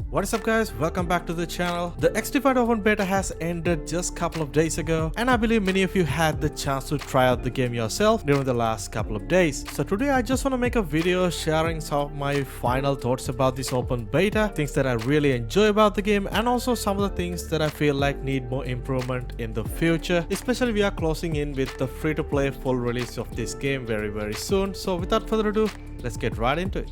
What is up guys, welcome back to the channel. The Xdefient Open Beta has ended just a couple of days ago, and I believe many of you had the chance to try out the game yourself during the last couple of days. So today I just want to make a video sharing some of my final thoughts about this open beta, things that I really enjoy about the game, and also some of the things that I feel like need more improvement in the future, especially we are closing in with the free-to-play full release of this game very soon. So without further ado, let's get right into it.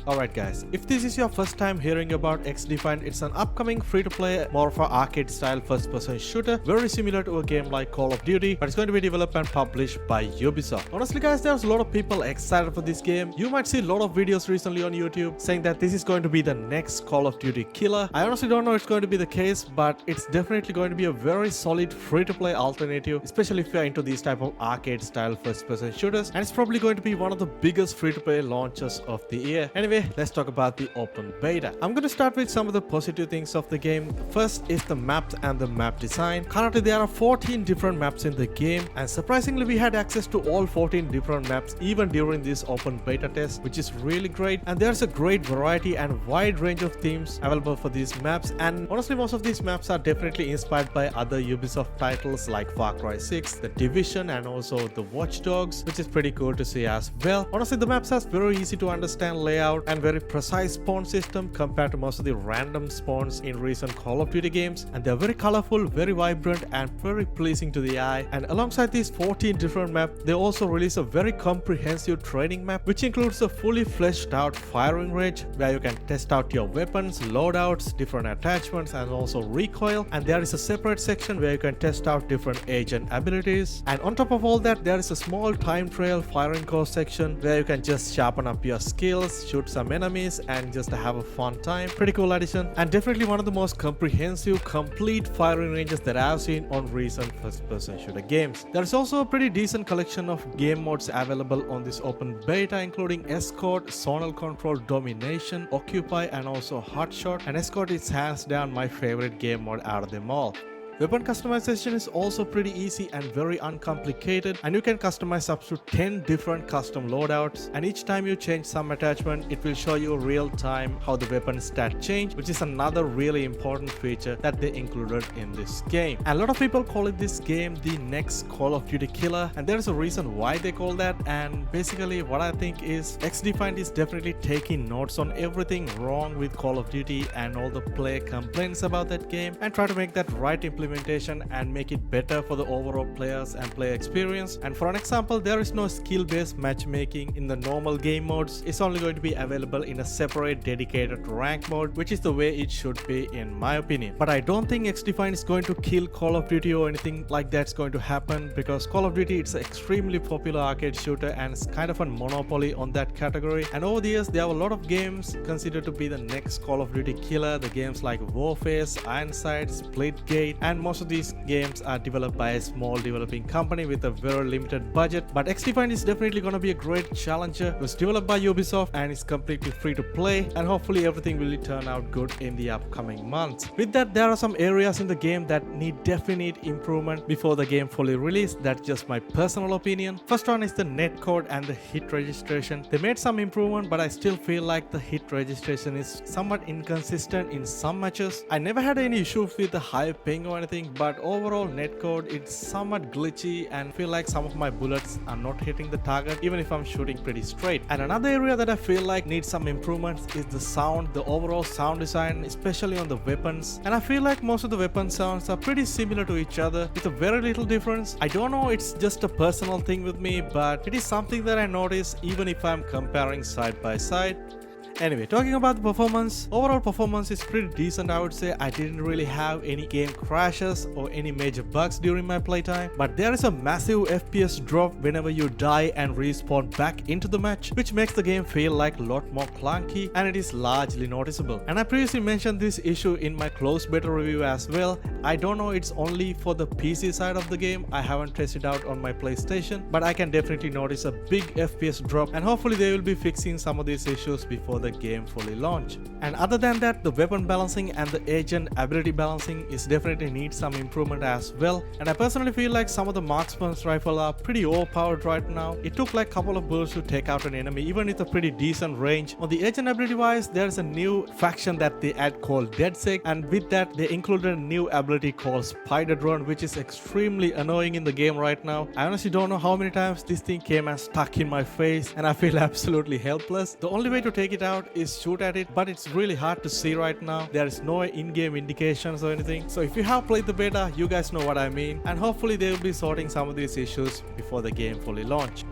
Alright guys, if this is your first time hearing about Xdefient, it's an upcoming free-to-play, more of an arcade-style first-person shooter, very similar to a game like Call of Duty, but it's going to be developed and published by Ubisoft. Honestly guys, there's a lot of people excited for this game. You might see a lot of videos recently on YouTube saying that this is going to be the next Call of Duty Killer. I honestly don't know if it's going to be the case, but it's definitely going to be a very solid free-to-play alternative, especially if you're into these type of arcade-style first-person shooters, and it's probably going to be one of the biggest free-to-play launches of the year. Anyway, let's talk about the open beta. I'm going to start with some of the positive things of the game. First is the maps and the map design. Currently there are 14 different maps in the game, and surprisingly we had access to all 14 different maps even during this open beta test, which is really great. And there's a great variety and wide range of themes available for these maps, and honestly most of these maps are definitely inspired by other Ubisoft titles like Far Cry 6, The Division, and also the Watch Dogs, which is pretty cool to see as well. Honestly the maps has very easy to understand layout and very precise spawn system compared to most of the random spawns in recent Call of Duty games, and they're very colorful, very vibrant, and very pleasing to the eye. And alongside these 14 different maps, they also release a very comprehensive training map, which includes a fully fleshed out firing range where you can test out your weapons, loadouts, different attachments, and also recoil. And there is a separate section where you can test out different agent abilities, and on top of all that there is a small time trial firing course section where you can just sharpen up your skills, shoot some enemies, and just have a fun time. Pretty cool addition, and definitely one of the most comprehensive, complete firing ranges that I've seen on recent first-person shooter games. There is also a pretty decent collection of game modes available on this open beta, including Escort, Zonal Control, Domination, Occupy, and also Hotshot. And Escort is hands down my favorite game mode out of them all. Weapon customization is also pretty easy and very uncomplicated, and you can customize up to 10 different custom loadouts, and each time you change some attachment it will show you real time how the weapon stat change, which is another really important feature that they included in this game. And a lot of people call it this game the next Call of Duty Killer, and there is a reason why they call that. And basically what I think is Xdefient is definitely taking notes on everything wrong with Call of Duty and all the player complaints about that game, and try to make that right implementation and make it better for the overall players and player experience. And for an example, there is no skill-based matchmaking in the normal game modes. It's only going to be available in a separate dedicated rank mode, which is the way it should be in my opinion. But I don't think Xdefient is going to kill Call of Duty or anything like that's going to happen, because Call of Duty it's an extremely popular arcade shooter and it's kind of a monopoly on that category. And over the years there are a lot of games considered to be the next Call of Duty Killer. The games like Warface, Ironside, Splitgate, and most of these games are developed by a small developing company with a very limited budget. But Xdefient is definitely going to be a great challenger. It was developed by Ubisoft and is completely free to play, and hopefully everything will turn out good in the upcoming months. With that, there are some areas in the game that need definite improvement before the game fully released. That's just my personal opinion. First one is the netcode and the hit registration. They made some improvement, but I still feel like the hit registration is somewhat inconsistent in some matches. I never had any issues with the high ping or anything, but overall netcode it's somewhat glitchy and feel like some of my bullets are not hitting the target even if I'm shooting pretty straight. And another area that I feel like needs some improvements is the sound, the overall sound design, especially on the weapons. And I feel like most of the weapon sounds are pretty similar to each other with a very little difference. I don't know, it's just a personal thing with me, but it is something that I notice even if I'm comparing side by side. Anyway, talking about the performance, overall performance is pretty decent I would say. I didn't really have any game crashes or any major bugs during my playtime, but there is a massive FPS drop whenever you die and respawn back into the match, which makes the game feel like a lot more clunky, and it is largely noticeable. And I previously mentioned this issue in my closed beta review as well. I don't know, it's only for the PC side of the game. I haven't tested it out on my PlayStation, but I can definitely notice a big FPS drop, and hopefully they will be fixing some of these issues before the game fully launch. And other than that, the weapon balancing and the agent ability balancing is definitely needs some improvement as well. And I personally feel like some of the marksman's rifle are pretty overpowered right now. It took like a couple of bullets to take out an enemy even with a pretty decent range. On the agent ability wise, there's a new faction that they add called DeadSec, and with that they included a new ability called Spider Drone, which is extremely annoying in the game right now. I honestly don't know how many times this thing came and stuck in my face, and I feel absolutely helpless. The only way to take it out is shoot at it, but it's really hard to see right now. There is no in-game indications or anything. So if you have played the beta, you guys know what I mean, and hopefully they will be sorting some of these issues before the game fully launch.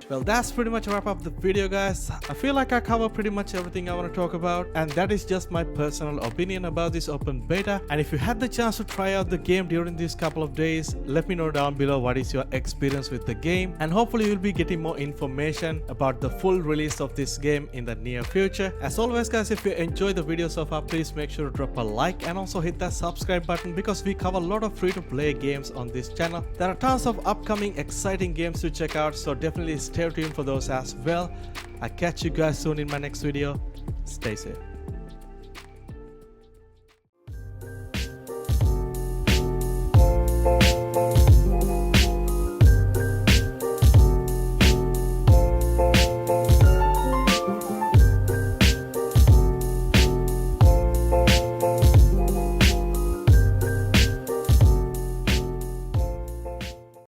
Well, that's pretty much a wrap up the video, guys. I feel like I covered pretty much everything I want to talk about, and that is just my personal opinion about this open beta. And if you had the chance to try out the game during these couple of days, let me know down below what is your experience with the game, and hopefully you'll be getting more information about the full release of this game in the near future. As always, guys, if you enjoyed the video so far, please make sure to drop a like and also hit that subscribe button, because we cover a lot of free-to-play games on this channel. There are tons of upcoming exciting games to check out, so definitely stay tuned for those as well. I'll catch you guys soon in my next video. Stay safe.